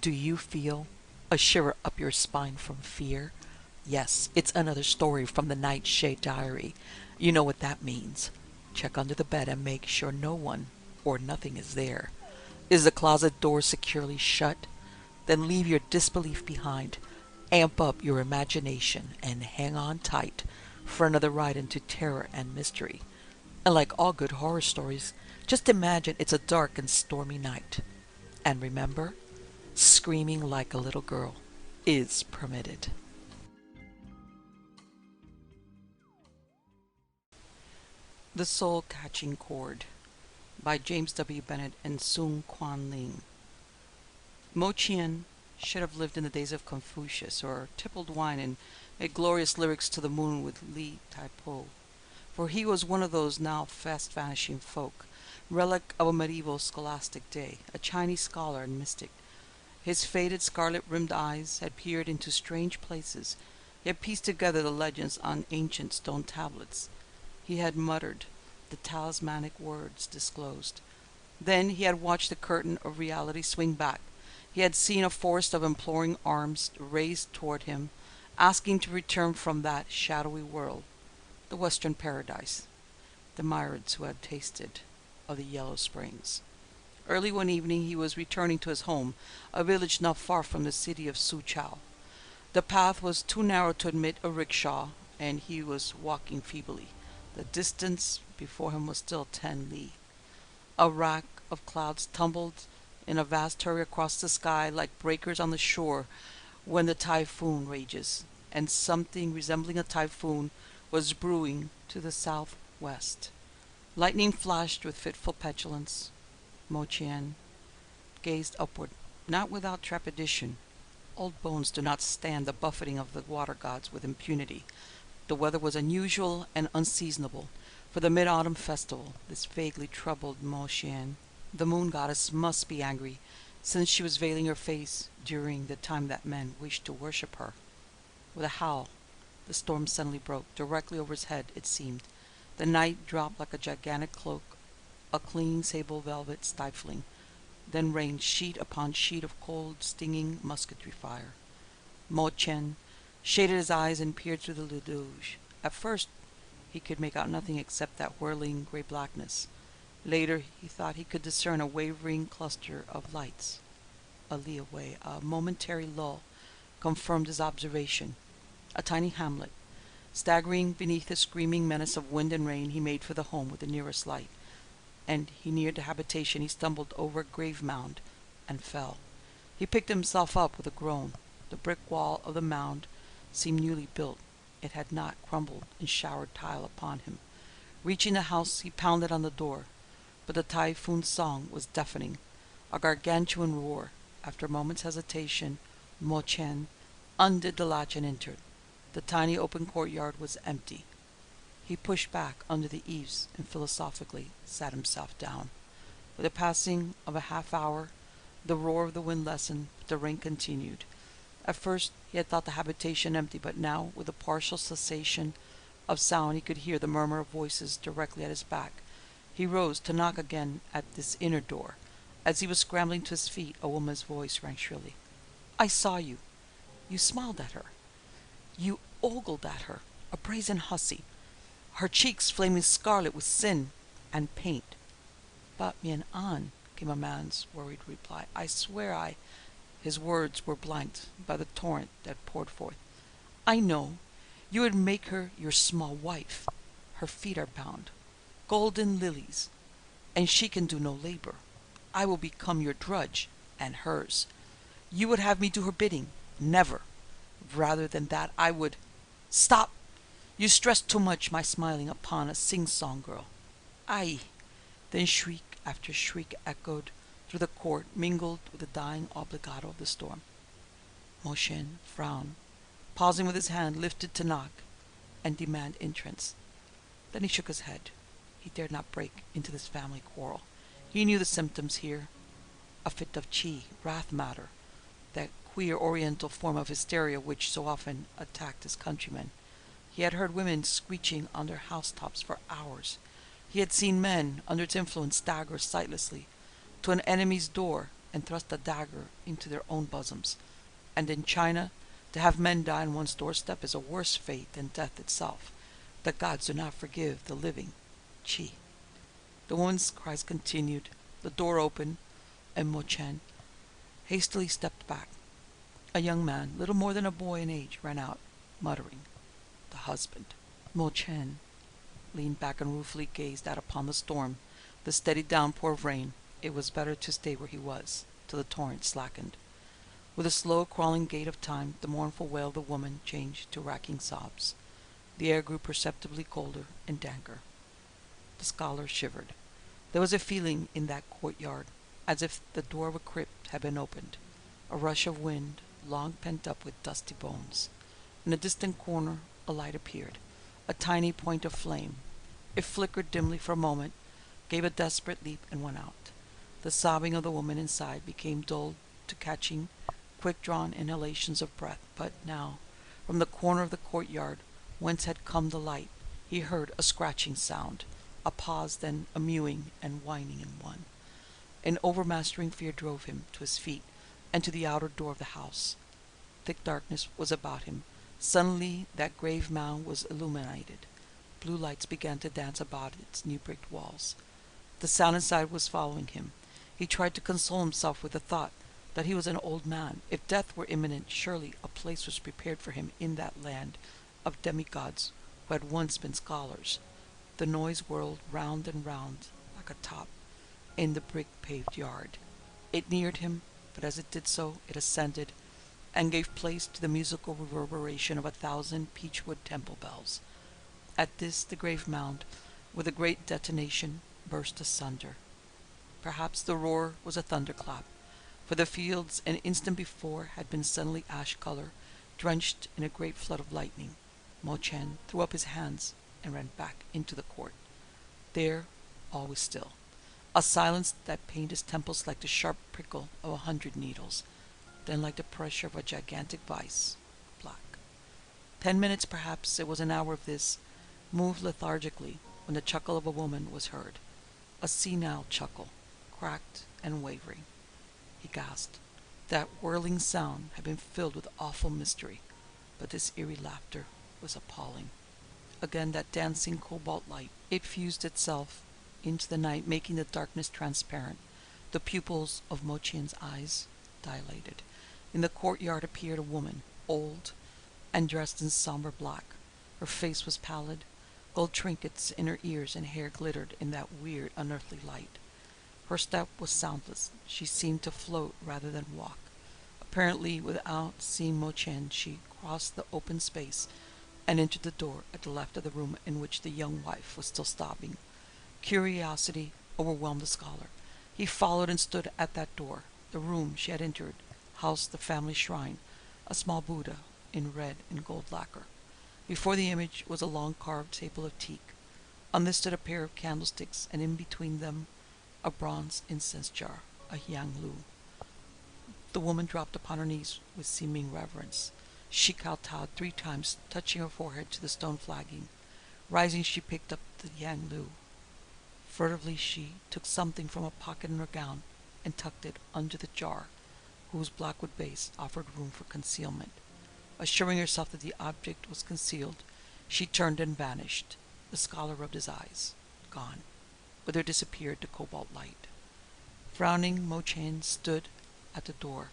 Do you feel a shiver up your spine from fear? Yes, it's another story from the Nightshade diary. You know what that means. Check under the bed and make sure no one or nothing is there. Is the closet door securely shut? Then leave your disbelief behind. Amp up your imagination and hang on tight for another ride into terror and mystery. And like all good horror stories, just imagine it's a dark and stormy night. And remember, screaming like a little girl is permitted. The Soul Catching Cord by James W. Bennett and Soong Ling. Mo Chien should have lived in the days of Confucius, or tippled wine and made glorious lyrics to the moon with Li Taipo, for he was one of those now fast-vanishing folk, relic of a medieval scholastic day, a Chinese scholar and mystic. His faded scarlet-rimmed eyes had peered into strange places. He had pieced together the legends on ancient stone tablets. He had muttered the talismanic words disclosed. Then he had watched the curtain of reality swing back. He had seen a forest of imploring arms raised toward him, asking to return from that shadowy world, the Western paradise, the myriads who had tasted of the yellow springs. Early one evening he was returning to his home, a village not far from the city of Soochow. The path was too narrow to admit a rickshaw, and he was walking feebly. The distance before him was still 10 li. A rack of clouds tumbled in a vast hurry across the sky like breakers on the shore when the typhoon rages, and something resembling a typhoon was brewing to the southwest. Lightning flashed with fitful petulance. Mo Chien gazed upward, not without trepidation. Old bones do not stand the buffeting of the water gods with impunity. The weather was unusual and unseasonable for the mid-autumn festival. This vaguely troubled Mo Chien. The moon goddess must be angry, since she was veiling her face during the time that men wished to worship her. With a howl, the storm suddenly broke. Directly over his head, it seemed. The night dropped like a gigantic cloak, a clinging sable velvet stifling. Then rained sheet upon sheet of cold, stinging musketry fire. Mo Chien shaded his eyes and peered through the deluge. At first he could make out nothing except that whirling gray blackness. Later he thought he could discern a wavering cluster of lights. A li away, a momentary lull confirmed his observation. A tiny hamlet. Staggering beneath the screaming menace of wind and rain, he made for the home with the nearest light. And he neared the habitation. He stumbled over a grave mound and fell. He picked himself up with a groan. The brick wall of the mound seemed newly built. It had not crumbled and showered tile upon him. Reaching the house, he pounded on the door, but the typhoon's song was deafening, a gargantuan roar. After a moment's hesitation, Mo Chien undid the latch and entered. The tiny open courtyard was empty. He pushed back under the eaves and philosophically sat himself down. With the passing of a half hour, the roar of the wind lessened, but the rain continued. At first he had thought the habitation empty, but now, with a partial cessation of sound, he could hear the murmur of voices directly at his back. He rose to knock again at this inner door. As he was scrambling to his feet, a woman's voice rang shrilly. "I saw you. You smiled at her. You ogled at her, a brazen hussy, her cheeks flaming scarlet with sin and paint." "But Mien An," came a man's worried reply. "I swear I—" His words were blanked by the torrent that poured forth. "I know. You would make her your small wife. Her feet are bound. Golden lilies. And she can do no labor. I will become your drudge, and hers. You would have me do her bidding. Never. Rather than that, I would— Stop! You stress too much my smiling upon a sing-song girl. Aye!" Then shriek after shriek echoed through the court, mingled with the dying obligato of the storm. Mo Chien frowned, pausing with his hand lifted to knock and demand entrance. Then he shook his head. He dared not break into this family quarrel. He knew the symptoms here. A fit of chi, wrath matter, that queer oriental form of hysteria which so often attacked his countrymen. He had heard women screeching on their housetops for hours. He had seen men, under its influence, stagger sightlessly to an enemy's door and thrust a dagger into their own bosoms. And in China, to have men die on one's doorstep is a worse fate than death itself. The gods do not forgive the living. Chi. The woman's cries continued. The door opened, and Mo Chen hastily stepped back. A young man, little more than a boy in age, ran out, muttering, "The husband." Mo Chen leaned back and ruefully gazed out upon the storm, the steady downpour of rain. It was better to stay where he was, till the torrent slackened. With a slow crawling gait of time, the mournful wail of the woman changed to racking sobs. The air grew perceptibly colder and danker. The scholar shivered. There was a feeling in that courtyard, as if the door of a crypt had been opened, a rush of wind, long pent up with dusty bones. In a distant corner, a light appeared, a tiny point of flame. It flickered dimly for a moment, gave a desperate leap, and went out. The sobbing of the woman inside became dulled to catching, quick-drawn inhalations of breath. But now, from the corner of the courtyard, whence had come the light, he heard a scratching sound, a pause, then a mewing and whining in one. An overmastering fear drove him to his feet and to the outer door of the house. Thick darkness was about him. Suddenly that grave mound was illuminated. Blue lights began to dance about its new-bricked walls. The sound inside was following him. He tried to console himself with the thought that he was an old man. If death were imminent, surely a place was prepared for him in that land of demigods who had once been scholars. The noise whirled round and round like a top in the brick-paved yard. It neared him, but as it did so, it ascended and gave place to the musical reverberation of 1,000 peachwood temple bells. At this, the grave mound, with a great detonation, burst asunder. Perhaps the roar was a thunderclap, for the fields an instant before had been suddenly ash-color, drenched in a great flood of lightning. Mo Chen threw up his hands and ran back into the court. There all was still, a silence that pained his temples like the sharp prickle of 100 needles, then like the pressure of a gigantic vice, black. 10 minutes, perhaps it was an hour of this, moved lethargically, when the chuckle of a woman was heard, a senile chuckle, cracked and wavering. He gasped. That whirling sound had been filled with awful mystery, but this eerie laughter was appalling. Again that dancing cobalt light. It fused itself into the night, making the darkness transparent. The pupils of Mo Qian's eyes dilated. In the courtyard appeared a woman, old and dressed in somber black. Her face was pallid. Gold trinkets in her ears and hair glittered in that weird, unearthly light. Her step was soundless. She seemed to float rather than walk. Apparently, without seeing Mo Qian, she crossed the open space and entered the door at the left of the room in which the young wife was still sobbing. Curiosity overwhelmed the scholar. He followed and stood at that door. The room she had entered housed the family shrine, a small Buddha in red and gold lacquer. Before the image was a long carved table of teak. On this stood a pair of candlesticks, and in between them a bronze incense jar, a yang lu. The woman dropped upon her knees with seeming reverence. She kowtowed 3 times, touching her forehead to the stone flagging. Rising, she picked up the yang lu. Furtively she took something from a pocket in her gown and tucked it under the jar, whose blackwood base offered room for concealment. Assuring herself that the object was concealed, she turned and vanished. The scholar rubbed his eyes. Gone. With her disappeared the cobalt light. Frowning, Mo Qian stood at the door.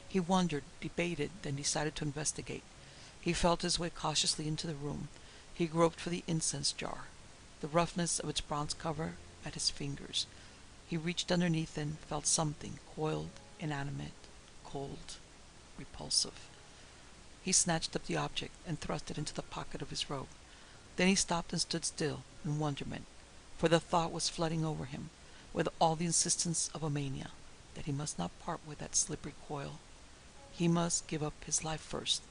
He wondered, debated, then decided to investigate. He felt his way cautiously into the room. He groped for the incense jar. The roughness of its bronze cover met his fingers. He reached underneath and felt something, coiled, inanimate, cold, repulsive. He snatched up the object and thrust it into the pocket of his robe. Then he stopped and stood still in wonderment, for the thought was flooding over him with all the insistence of a mania, that he must not part with that slippery coil. He must give up his life first,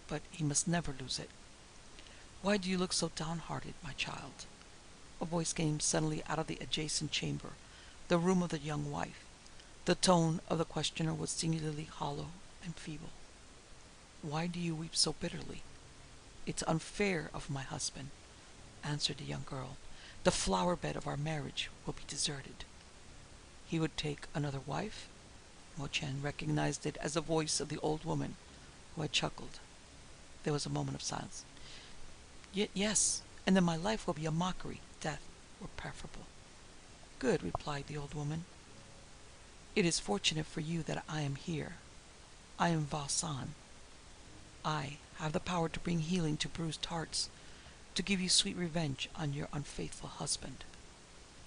but he must never lose it. "Why do you look so downhearted, my child?" A voice came suddenly out of the adjacent chamber, the room of the young wife. The tone of the questioner was singularly hollow and feeble. "Why do you weep so bitterly?" "It's unfair of my husband," answered the young girl. "The flower bed of our marriage will be deserted." "He would take another wife?" Mo Chen recognized it as the voice of the old woman who had chuckled. There was a moment of silence. Yes, and then my life will be a mockery. Death were preferable. Good, replied the old woman. It is fortunate for you that I am here. I am Va San. I have the power to bring healing to bruised hearts, to give you sweet revenge on your unfaithful husband.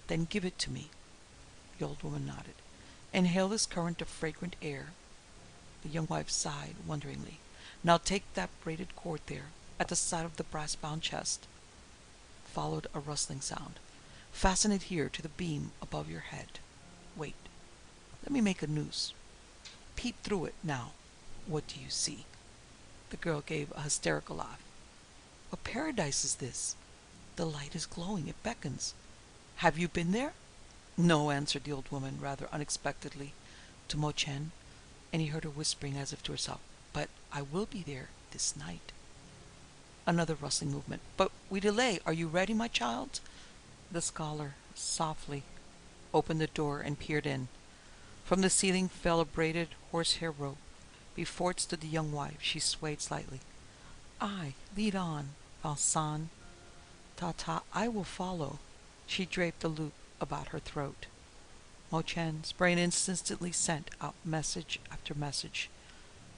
Then give it to me. The old woman nodded. Inhale this current of fragrant air. The young wife sighed wonderingly. Now take that braided cord there, at the side of the brass-bound chest. Followed a rustling sound. Fasten it here to the beam above your head. Wait. Let me make a noose. Peep through it now. What do you see? The girl gave a hysterical laugh. What paradise is this? The light is glowing. It beckons. Have you been there? No, answered the old woman, rather unexpectedly, to Mo Chen, and he heard her whispering as if to herself, but I will be there this night. Another rustling movement. But we delay. Are you ready, my child? The scholar softly opened the door and peered in. From the ceiling fell a braided horsehair rope. Before it stood the young wife. She swayed slightly. I, lead on, Valsan. Ta-ta, I will follow. She draped the loop about her throat. Mo Chen's brain instantly sent out message after message.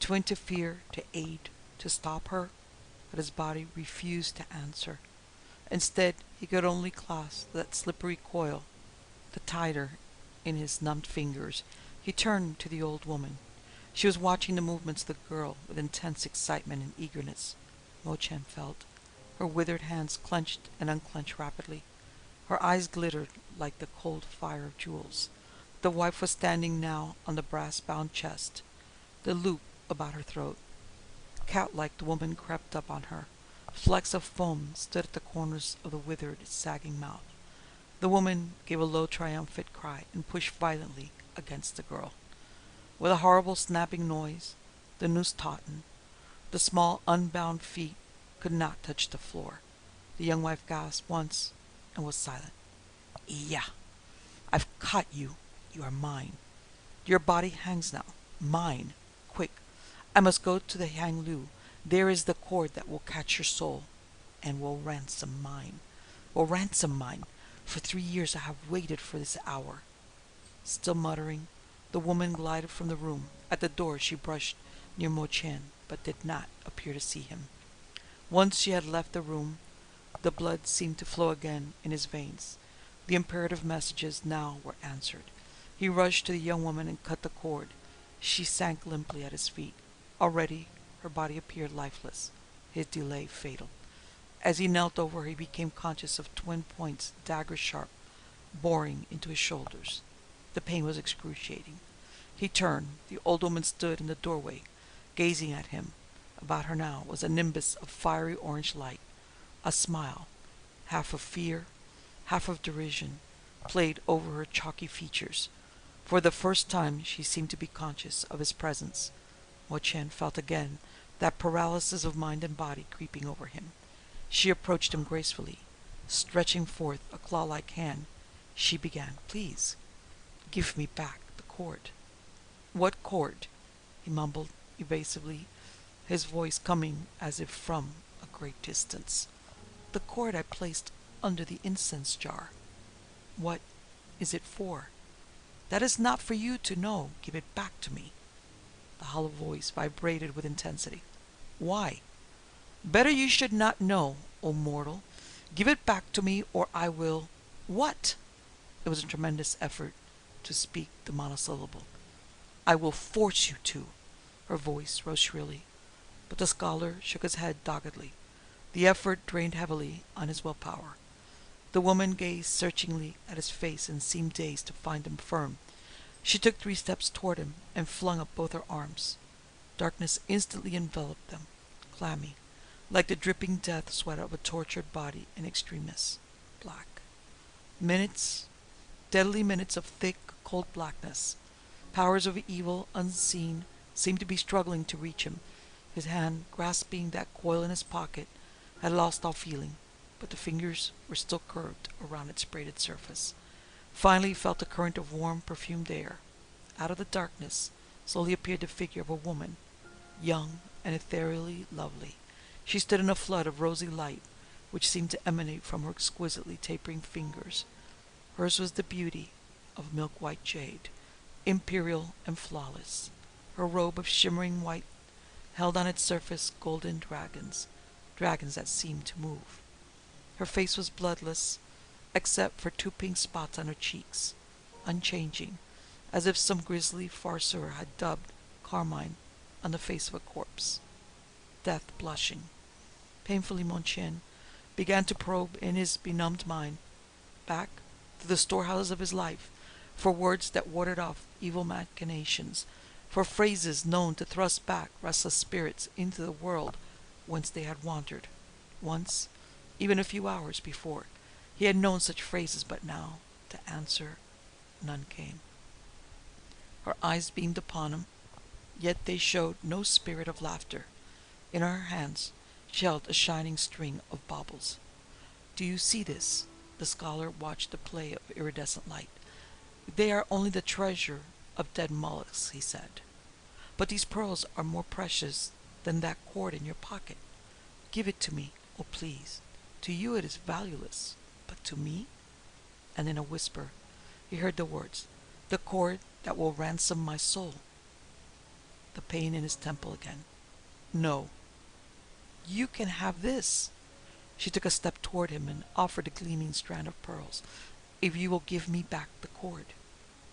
To interfere, to aid, to stop her, but his body refused to answer. Instead, he could only clasp that slippery coil, the tighter in his numbed fingers. He turned to the old woman. She was watching the movements of the girl with intense excitement and eagerness. Mo Chen felt her withered hands clenched and unclenched rapidly. Her eyes glittered like the cold fire of jewels. The wife was standing now on the brass-bound chest, the loop about her throat. Cat-like, the woman crept up on her. Flecks of foam stood at the corners of the withered, sagging mouth. The woman gave a low, triumphant cry and pushed violently against the girl. With a horrible snapping noise, the noose tautened. The small, unbound feet could not touch the floor. The young wife gasped once and was silent. Yeah, I've caught you. You are mine. Your body hangs now. Mine. Quick. I must go to the Hang Lu. There is the cord that will catch your soul and will ransom mine. Will ransom mine. For 3 years I have waited for this hour. Still muttering, the woman glided from the room. At the door she brushed near Mo Chen, but did not appear to see him. Once she had left the room, the blood seemed to flow again in his veins. The imperative messages now were answered. He rushed to the young woman and cut the cord. She sank limply at his feet. Already her body appeared lifeless, his delay fatal. As he knelt over her, he became conscious of twin points, dagger-sharp, boring into his shoulders. The pain was excruciating. He turned. The old woman stood in the doorway, gazing at him. About her now was a nimbus of fiery orange light. A smile, half of fear, half of derision, played over her chalky features. For the first time she seemed to be conscious of his presence. Mo Chen felt again that paralysis of mind and body creeping over him. She approached him gracefully. Stretching forth a claw-like hand, she began, Please, give me back the cord. What cord? He mumbled evasively, his voice coming as if from a great distance. The cord I placed under the incense jar. What is it for? That is not for you to know. Give it back to me. The hollow voice vibrated with intensity. Why? Better you should not know, O mortal. Give it back to me, or I will... What? It was a tremendous effort to speak the monosyllable. I will force you to. Her voice rose shrilly, but the scholar shook his head doggedly. The effort drained heavily on his willpower. The woman gazed searchingly at his face and seemed dazed to find him firm. She took 3 steps toward him and flung up both her arms. Darkness instantly enveloped them, clammy, like the dripping death sweat of a tortured body in extremis. Black. Minutes, deadly minutes of thick, cold blackness. Powers of evil, unseen, seemed to be struggling to reach him. His hand, grasping that coil in his pocket, had lost all feeling, but the fingers were still curved around its braided surface. Finally he felt a current of warm, perfumed air. Out of the darkness, slowly appeared the figure of a woman, young and ethereally lovely. She stood in a flood of rosy light, which seemed to emanate from her exquisitely tapering fingers. Hers was the beauty of milk-white jade, imperial and flawless. Her robe of shimmering white held on its surface golden dragons, dragons that seemed to move. Her face was bloodless, except for two pink spots on her cheeks, unchanging, as if some grisly farcer had dubbed carmine on the face of a corpse. Death, blushing painfully, Montchen began to probe in his benumbed mind, back to the storehouses of his life, for words that warded off evil machinations, for phrases known to thrust back restless spirits into the world whence they had wandered. Once, even a few hours before, he had known such phrases, but now, to answer, none came. Her eyes beamed upon him, yet they showed no spirit of laughter. In her hands she held a shining string of baubles. "Do you see this?" The scholar watched the play of iridescent light. "They are only the treasure of dead mollusks," he said. "But these pearls are more precious than that cord in your pocket. Give it to me, oh please. To you it is valueless, but to me?" And in a whisper he heard the words, "The cord that will ransom my soul." The pain in his temple again. "No. You can have this." She took a step toward him and offered a gleaming strand of pearls. "If you will give me back the cord."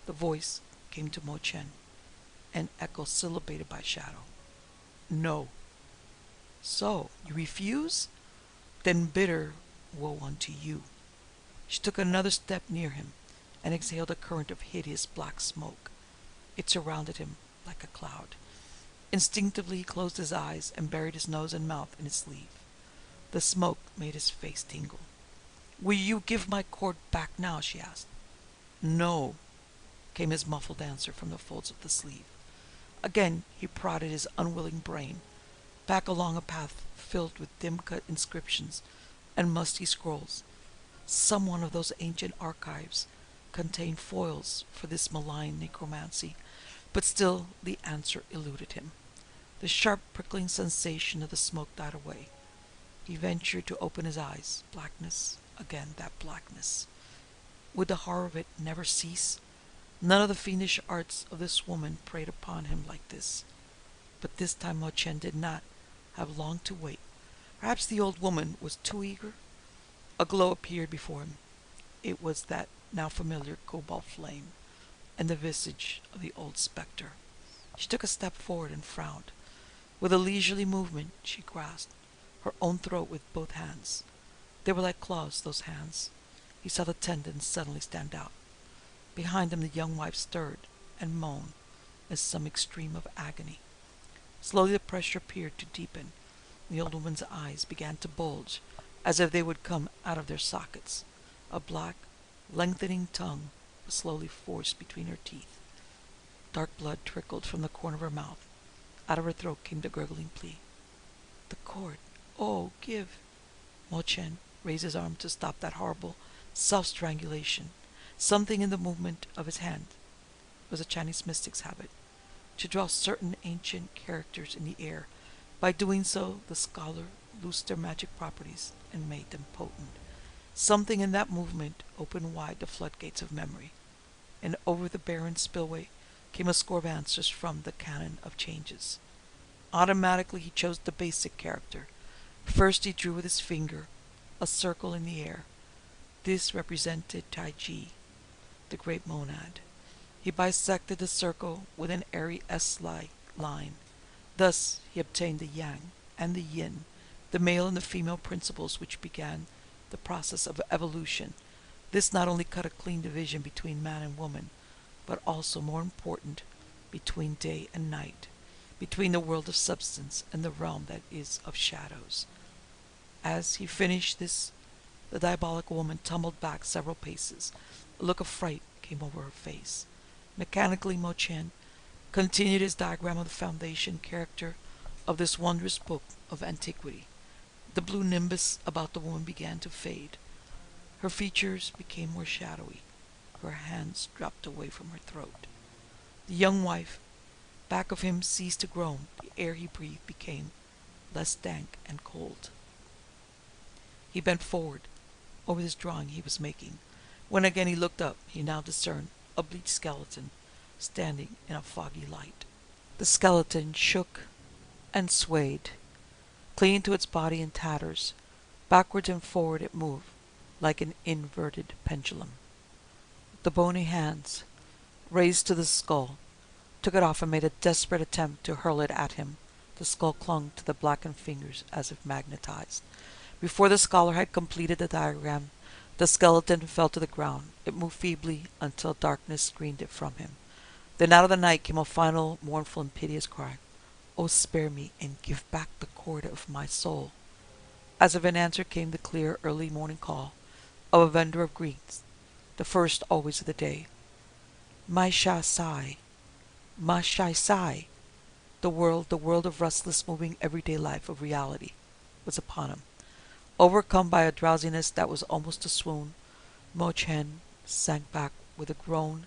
The voice came to Mo Chen, an echo syllabated by shadow. "No." "So, you refuse? Then bitter woe unto you." She took another step near him and exhaled a current of hideous black smoke. It surrounded him like a cloud. Instinctively he closed his eyes and buried his nose and mouth in his sleeve. The smoke made his face tingle. "Will you give my cord back now?" she asked. "No," came his muffled answer from the folds of the sleeve. Again he prodded his unwilling brain back along a path filled with dim-cut inscriptions and musty scrolls. Some one of those ancient archives contained foils for this malign necromancy, but still the answer eluded him. The sharp prickling sensation of the smoke died away. He ventured to open his eyes. Blackness, again that blackness. Would the horror of it never cease? None of the fiendish arts of this woman preyed upon him like this. But this time Mo Chen did not have long to wait. Perhaps the old woman was too eager. A glow appeared before him. It was that now familiar cobalt flame, and the visage of the old spectre. She took a step forward and frowned. With a leisurely movement, she grasped her own throat with both hands. They were like claws, those hands. He saw the tendons suddenly stand out. Behind him the young wife stirred and moaned in some extreme of agony. Slowly the pressure appeared to deepen. The old woman's eyes began to bulge as if they would come out of their sockets. A black, lengthening tongue was slowly forced between her teeth. Dark blood trickled from the corner of her mouth. Out of her throat came the gurgling plea. "The cord. Oh, give." Mo Chen raised his arm to stop that horrible self-strangulation. Something in the movement of his hand was a Chinese mystic's habit, to draw certain ancient characters in the air. By doing so, the scholar loosed their magic properties and made them potent. Something in that movement opened wide the floodgates of memory, and over the barren spillway came a score of answers from the canon of changes. Automatically he chose the basic character. First he drew with his finger a circle in the air. This represented Taiji, the great monad. He bisected the circle with an airy S-like line. Thus he obtained the yang and the yin, the male and the female principles which began the process of evolution. This not only cut a clean division between man and woman, but also, more important, between day and night, between the world of substance and the realm that is of shadows. As he finished this, the diabolical woman tumbled back several paces. A look of fright came over her face. Mechanically, Mo Chen continued his diagram of the foundation character of this wondrous book of antiquity. The blue nimbus about the woman began to fade. Her features became more shadowy. Her hands dropped away from her throat. The young wife back of him ceased to groan. The air he breathed became less dank and cold. He bent forward over this drawing he was making. When again he looked up, he now discerned a bleached skeleton standing in a foggy light. The skeleton shook and swayed, clinging to its body in tatters. Backwards and forward it moved, like an inverted pendulum. The bony hands, raised to the skull, took it off and made a desperate attempt to hurl it at him. The skull clung to the blackened fingers as if magnetized. Before the scholar had completed the diagram, the skeleton fell to the ground. It moved feebly until darkness screened it from him. Then out of the night came a final, mournful and piteous cry. "Oh, spare me and give back the cord of my soul." As if in answer came the clear early morning call of a vendor of greens, the first always of the day. "My sha sai, ma shai sai." The world of restless, moving, everyday life, of reality, was upon him. Overcome by a drowsiness that was almost a swoon, Mo Chen sank back with a groan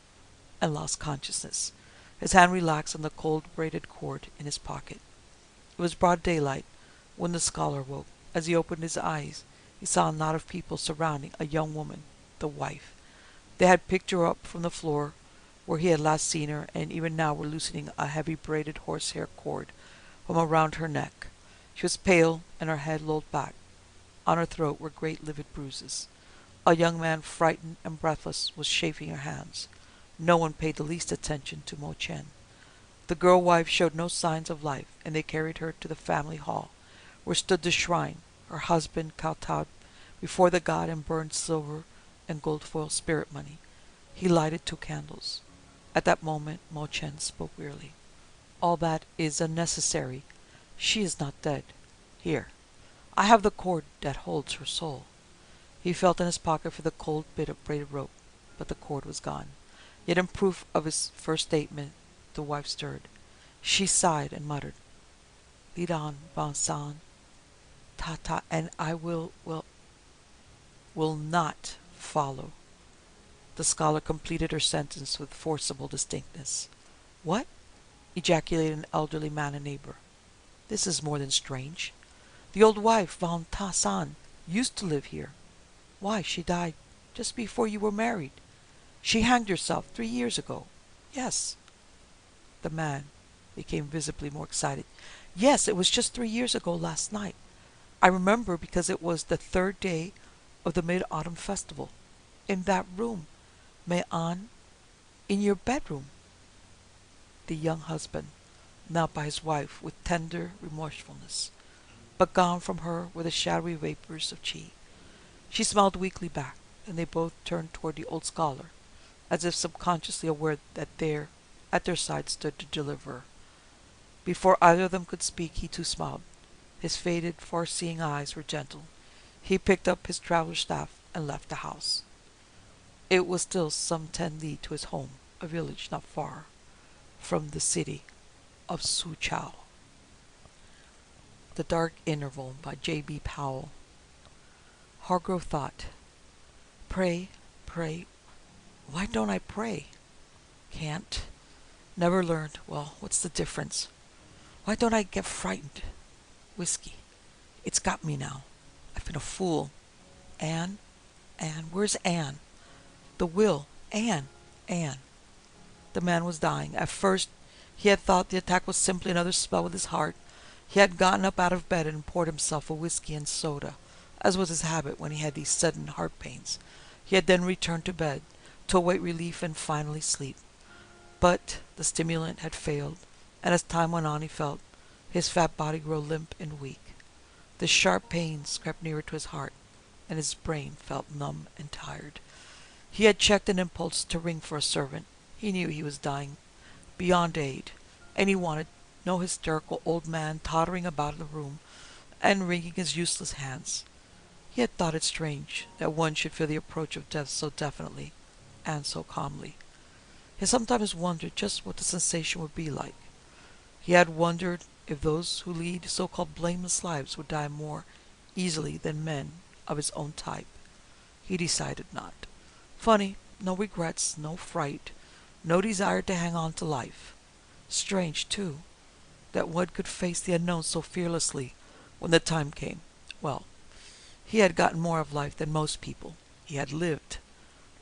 and lost consciousness. His hand relaxed on the cold braided cord in his pocket. It was broad daylight when the scholar woke. As he opened his eyes, he saw a knot of people surrounding a young woman, the wife. They had picked her up from the floor where he had last seen her, and even now were loosening a heavy braided horsehair cord from around her neck. She was pale, and her head lolled back. On her throat were great livid bruises. A young man, frightened and breathless, was chafing her hands. No one paid the least attention to Mo Chen. The girl wife showed no signs of life, and they carried her to the family hall, where stood the shrine. Her husband kowtowed before the god and burned silver and gold foil spirit money. He lighted 2 candles. At that moment Mo Chen spoke wearily. "All that is unnecessary. She is not dead. Here, I have the cord that holds her soul." He felt in his pocket for the cold bit of braided rope, but the cord was gone. Yet in proof of his first statement, the wife stirred. She sighed and muttered, "Lead on, Ban-san, ta-ta, and I will not follow." The scholar completed her sentence with forcible distinctness. "What?" ejaculated an elderly man and neighbor. "This is more than strange. The old wife, Van Ta-san, used to live here. Why, she died just before you were married. She hanged herself 3 years ago. Yes." The man became visibly more excited. "Yes, it was just 3 years ago last night. I remember because it was the 3rd day of the Mid-Autumn Festival. In that room, Mei-an, in your bedroom." The young husband knelt by his wife with tender remorsefulness, but gone from her were the shadowy vapors of qi. She smiled weakly back, and they both turned toward the old scholar, as if subconsciously aware that there, at their side, stood the deliverer. Before either of them could speak, he too smiled. His faded, far-seeing eyes were gentle. He picked up his traveler's staff and left the house. It was still some 10 li to his home, a village not far from the city of Suzhou. The Dark Interval by J.B. Powell. Hargrove thought, pray, why don't I pray? Can't. Never learned. Well, what's the difference? Why don't I get frightened? Whiskey. It's got me now. I've been a fool. Anne? Where's Anne? The will. Anne. The man was dying. At first, he had thought the attack was simply another spell with his heart. He had gotten up out of bed and poured himself a whiskey and soda, as was his habit when he had these sudden heart pains. He had then returned to bed, to await relief and finally sleep. But the stimulant had failed, and as time went on he felt his fat body grow limp and weak. The sharp pains crept nearer to his heart, and his brain felt numb and tired. He had checked an impulse to ring for a servant. He knew he was dying beyond aid, and he wanted no hysterical old man tottering about the room and wringing his useless hands. He had thought it strange that one should feel the approach of death so definitely and so calmly. He had sometimes wondered just what the sensation would be like. He had wondered if those who lead so-called blameless lives would die more easily than men of his own type. He decided not. Funny, no regrets, no fright, no desire to hang on to life. Strange, too, that one could face the unknown so fearlessly when the time came. Well, he had gotten more of life than most people. He had lived.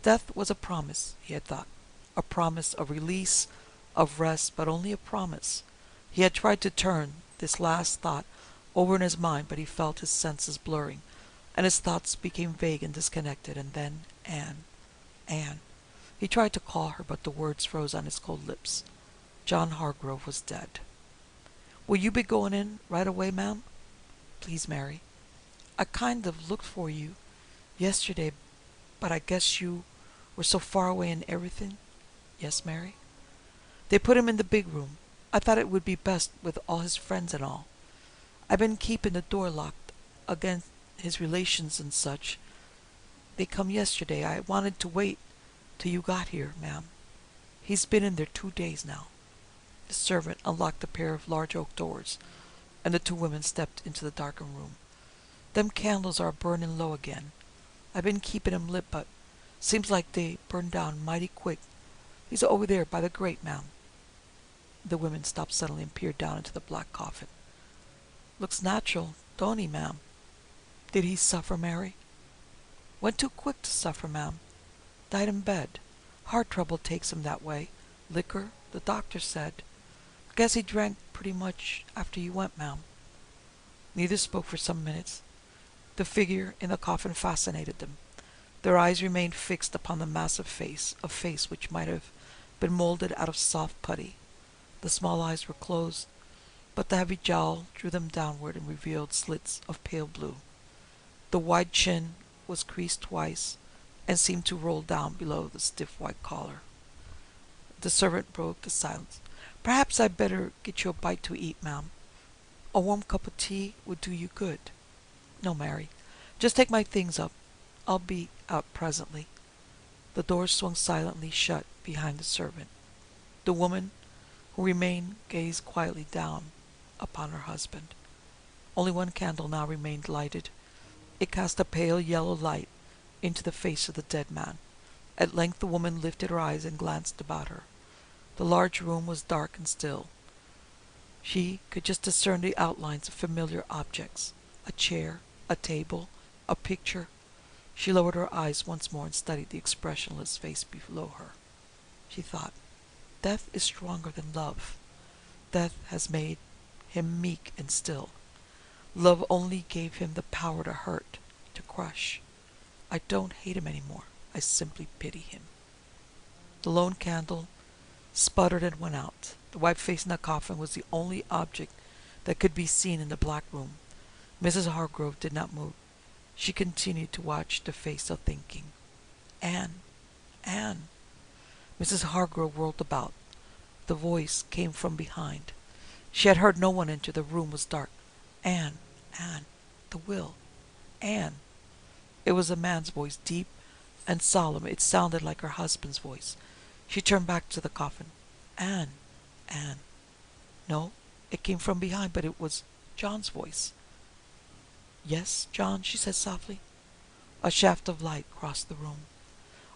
Death was a promise, he had thought. A promise of release, of rest, but only a promise. He had tried to turn this last thought over in his mind, but he felt his senses blurring, and his thoughts became vague and disconnected, and then Anne. Anne. He tried to call her, but the words froze on his cold lips. John Hargrove was dead. Will you be going in right away, ma'am? Please, Mary. I kind of looked for you yesterday, but I guess you were so far away and everything. Yes, Mary? They put him in the big room. I thought it would be best with all his friends and all. I've been keeping the door locked against his relations and such. They come yesterday. I wanted to wait till you got here, ma'am. He's been in there 2 days now. The servant unlocked a pair of large oak doors, and the two women stepped into the darkened room. Them candles are burning low again. I've been keeping 'em lit, but seems like they burn down mighty quick. He's over there by the grate, ma'am. The women stopped suddenly and peered down into the black coffin. Looks natural, don't he, ma'am? Did he suffer, Mary? Went too quick to suffer, ma'am. Died in bed. Heart trouble takes him that way. Liquor, the doctor said. Guess he drank pretty much after you went, ma'am. Neither spoke for some minutes. The figure in the coffin fascinated them. Their eyes remained fixed upon the massive face, a face which might have been molded out of soft putty. The small eyes were closed, but the heavy jowl drew them downward and revealed slits of pale blue. The wide chin was creased twice and seemed to roll down below the stiff white collar. The servant broke the silence. Perhaps I'd better get you a bite to eat, ma'am. A warm cup of tea would do you good. No, Mary. Just take my things up. I'll be out presently. The door swung silently shut behind the servant. The woman who remained gazed quietly down upon her husband. Only one candle now remained lighted. It cast a pale yellow light into the face of the dead man. At length the woman lifted her eyes and glanced about her. The large room was dark and still. She could just discern the outlines of familiar objects, a chair, a table, a picture. She lowered her eyes once more and studied the expressionless face below her. She thought, death is stronger than love. Death has made him meek and still. Love only gave him the power to hurt, to crush. I don't hate him any more. I simply pity him. The lone candle sputtered and went out. The white face in the coffin was the only object that could be seen in the black room. Mrs. Hargrove did not move. She continued to watch the face, still thinking. Anne, Anne. Mrs. Hargrove whirled about. The voice came from behind. She had heard no one enter. The room was dark. Anne, Anne, the will. Anne. It was a man's voice, deep and solemn. It sounded like her husband's voice. She turned back to the coffin. Anne, Anne. No, it came from behind, but it was John's voice. Yes, John, she said softly. A shaft of light crossed the room.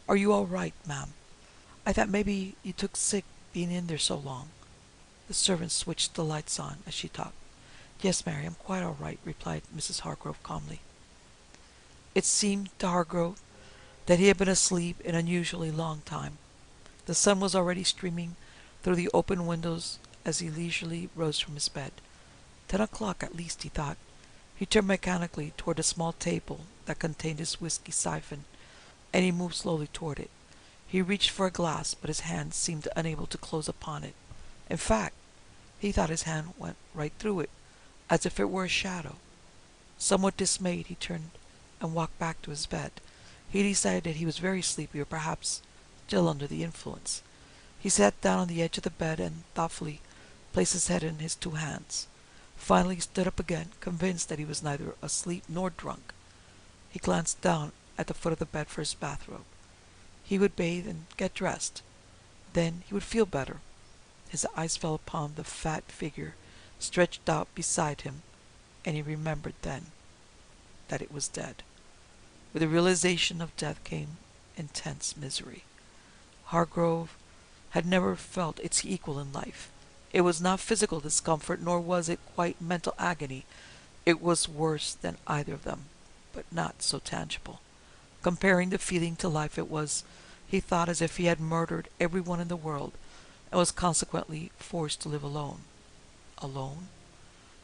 Are you all right, ma'am? I thought maybe you took sick being in there so long. The servant switched the lights on as she talked. Yes, Mary, I'm quite all right, replied Mrs. Hargrove calmly. It seemed to Hargrove that he had been asleep an unusually long time. The sun was already streaming through the open windows as he leisurely rose from his bed. 10 o'clock at least, he thought. He turned mechanically toward a small table that contained his whiskey siphon, and he moved slowly toward it. He reached for a glass, but his hand seemed unable to close upon it. In fact, he thought his hand went right through it, as if it were a shadow. Somewhat dismayed, he turned and walked back to his bed. He decided that he was very sleepy, or perhaps still under the influence. He sat down on the edge of the bed and thoughtfully placed his head in his two hands. Finally he stood up again, convinced that he was neither asleep nor drunk. He glanced down at the foot of the bed for his bathrobe. He would bathe and get dressed. Then he would feel better. His eyes fell upon the fat figure stretched out beside him, and he remembered then that it was dead. With the realization of death came intense misery. Hargrove had never felt its equal in life. It was not physical discomfort, nor was it quite mental agony. It was worse than either of them, but not so tangible. Comparing the feeling to life, it was, he thought, as if he had murdered everyone in the world and was consequently forced to live alone. Alone?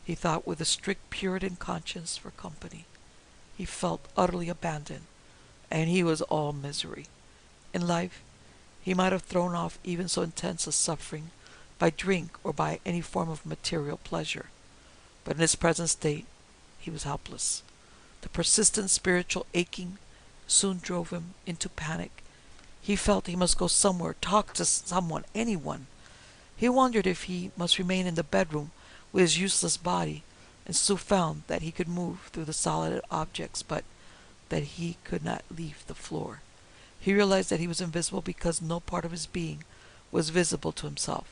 He thought, with a strict Puritan conscience for company. He felt utterly abandoned, and he was all misery. In life, he might have thrown off even so intense a suffering by drink or by any form of material pleasure, but in his present state he was helpless. The persistent spiritual aching soon drove him into panic. He felt he must go somewhere, talk to someone, anyone. He wondered if he must remain in the bedroom with his useless body, and soon found that he could move through the solid objects, but that he could not leave the floor. He realized that he was invisible because no part of his being was visible to himself.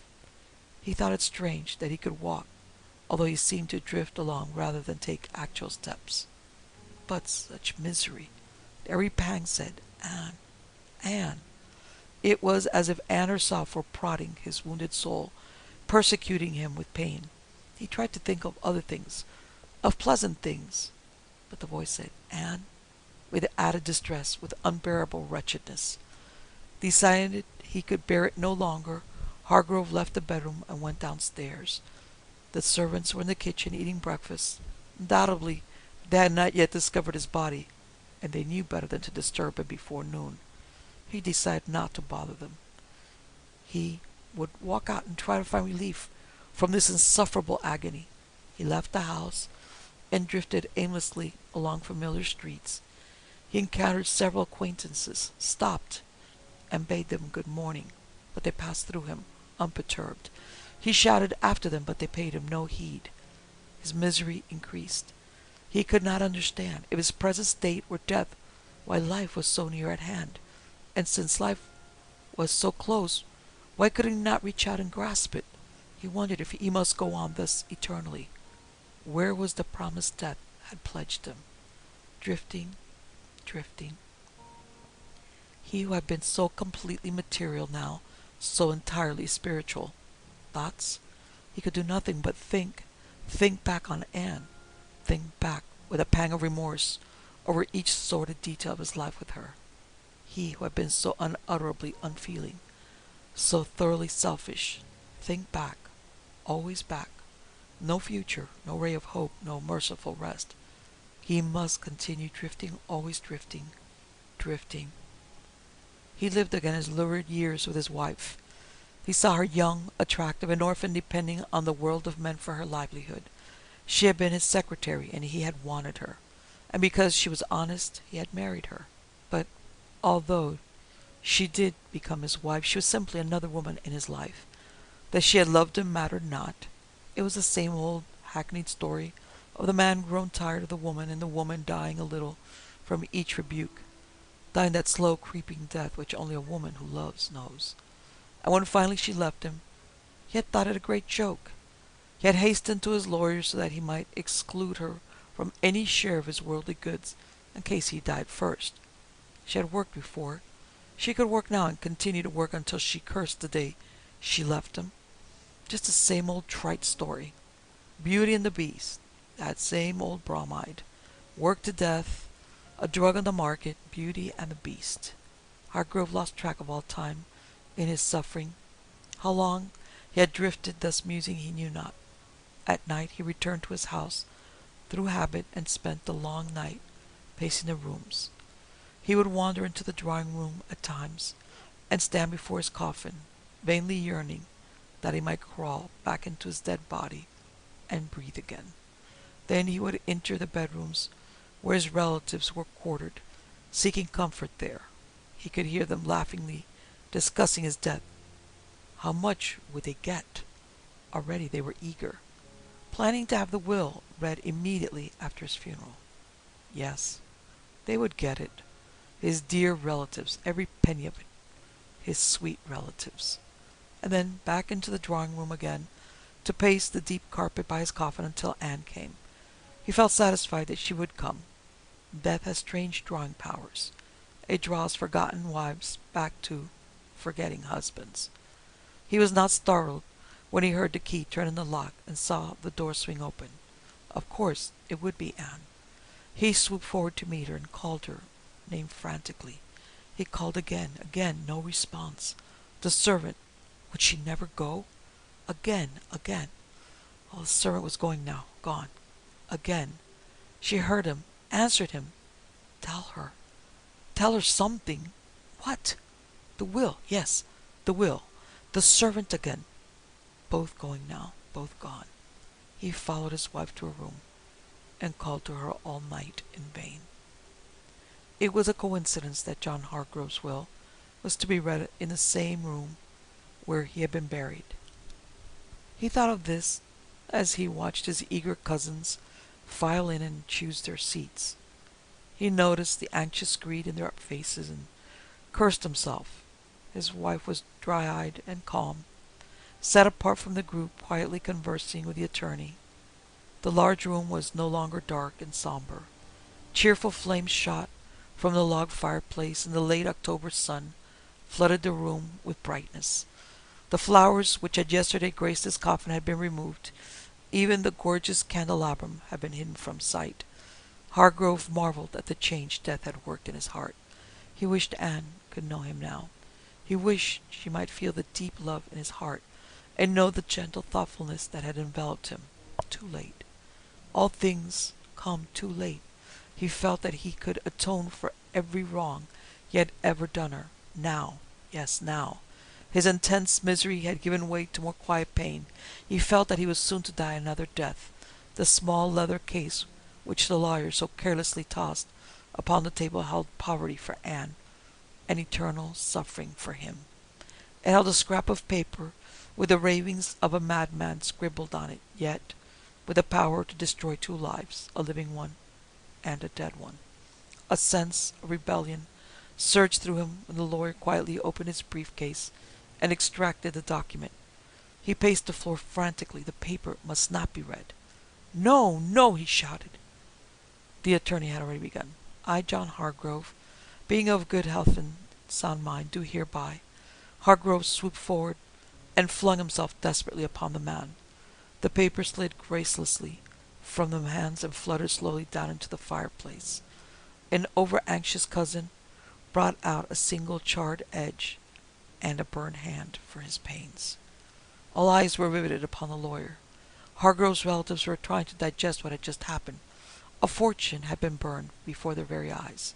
He thought it strange that he could walk, although he seemed to drift along rather than take actual steps. But such misery! Every pang said, Anne, Anne. It was as if Anne herself were prodding his wounded soul, persecuting him with pain. He tried to think of other things, of pleasant things, but the voice said, Anne, with added distress, with unbearable wretchedness. Decided he could bear it no longer, Hargrove left the bedroom and went downstairs. The servants were in the kitchen eating breakfast. Undoubtedly, they had not yet discovered his body, and they knew better than to disturb him before noon. He decided not to bother them. He would walk out and try to find relief from this insufferable agony. He left the house and drifted aimlessly along familiar streets. He encountered several acquaintances, stopped, and bade them good morning, but they passed through him unperturbed. He shouted after them, but they paid him no heed. His misery increased. He could not understand if his present state were death, why life was so near at hand, and since life was so close, why could he not reach out and grasp it? He wondered if he must go on thus eternally. Where was the promised death had pledged him? Drifting, drifting. He who had been so completely material now, so entirely spiritual. Thoughts? He could do nothing but think back on Anne, think back with a pang of remorse over each sordid detail of his life with her. He who had been so unutterably unfeeling, so thoroughly selfish, think back, always back. No future, no ray of hope, no merciful rest. He must continue drifting, always drifting, drifting. He lived again his lurid years with his wife. He saw her young, attractive, an orphan depending on the world of men for her livelihood. She had been his secretary, and he had wanted her. And because she was honest, he had married her. But although she did become his wife, she was simply another woman in his life. That she had loved him mattered not. It was the same old hackneyed story of the man grown tired of the woman, and the woman dying a little from each rebuke, dying that slow creeping death which only a woman who loves knows. And when finally she left him, he had thought it a great joke. He had hastened to his lawyer so that he might exclude her from any share of his worldly goods in case he died first. She had worked before. She could work now and continue to work until she cursed the day she left him. Just the same old trite story. Beauty and the Beast, that same old bromide. Worked to death, a drug on the market, Beauty and the Beast. Hargrove lost track of all time in his suffering. How long he had drifted thus musing he knew not. At night he returned to his house through habit and spent the long night pacing the rooms. He would wander into the drawing-room at times and stand before his coffin, vainly yearning that he might crawl back into his dead body and breathe again. Then he would enter the bedrooms where his relatives were quartered, seeking comfort there. He could hear them laughingly discussing his death. How much would they get? Already they were eager, planning to have the will read immediately after his funeral. Yes, they would get it. His dear relatives, every penny of it. His sweet relatives. And then back into the drawing-room again to pace the deep carpet by his coffin until Anne came. He felt satisfied that she would come. Death has strange drawing powers. It draws forgotten wives back to forgetting husbands. He was not startled when he heard the key turn in the lock and saw the door swing open. Of course, it would be Anne. He swooped forward to meet her and called her name frantically. He called again, no response. The servant, would she never go? Again. Oh, the servant was going now, gone. Again. She heard him, answered him. Tell her something. What? The will, yes, the will. The servant again. Both going now, both gone. He followed his wife to her room and called to her all night in vain. It was a coincidence that John Hargrove's will was to be read in the same room where he had been buried. He thought of this as he watched his eager cousins file in and choose their seats. He noticed the anxious greed in their faces and cursed himself. His wife was dry-eyed and calm, sat apart from the group, quietly conversing with the attorney. The large room was no longer dark and somber. Cheerful flames shot from the log fireplace, and the late October sun flooded the room with brightness. The flowers which had yesterday graced his coffin had been removed. Even the gorgeous candelabrum had been hidden from sight. Hargrove marveled at the change death had worked in his heart. He wished Anne could know him now. He wished she might feel the deep love in his heart and know the gentle thoughtfulness that had enveloped him. Too late. All things come too late. He felt that he could atone for every wrong he had ever done her. Now, yes, now. His intense misery had given way to more quiet pain. He felt that he was soon to die another death. The small leather case which the lawyer so carelessly tossed upon the table held poverty for Anne, and eternal suffering for him. It held a scrap of paper with the ravings of a madman scribbled on it, yet with the power to destroy two lives, a living one and a dead one. A sense of rebellion surged through him when the lawyer quietly opened his briefcase and extracted the document. He paced the floor frantically. The paper must not be read. No, no, he shouted. The attorney had already begun. I, John Hargrove, being of good health and sound mind, do hereby. Hargrove swooped forward and flung himself desperately upon the man. The paper slid gracelessly from the hands and fluttered slowly down into the fireplace. An over-anxious cousin brought out a single charred edge and a burned hand for his pains. All eyes were riveted upon the lawyer. Hargrove's relatives were trying to digest what had just happened. A fortune had been burned before their very eyes.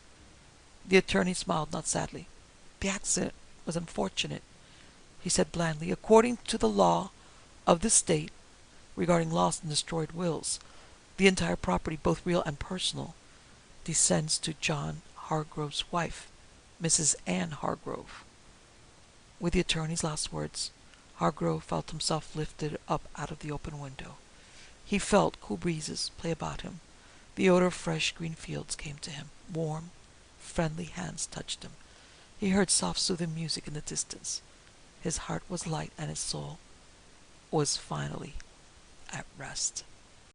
The attorney smiled, not sadly. The accident was unfortunate, he said blandly. According to the law of this state regarding lost and destroyed wills, the entire property, both real and personal, descends to John Hargrove's wife, Mrs. Anne Hargrove. With the attorney's last words, Hargrove felt himself lifted up out of the open window. He felt cool breezes play about him. The odor of fresh green fields came to him. Warm, friendly hands touched him. He heard soft, soothing music in the distance. His heart was light and his soul was finally at rest.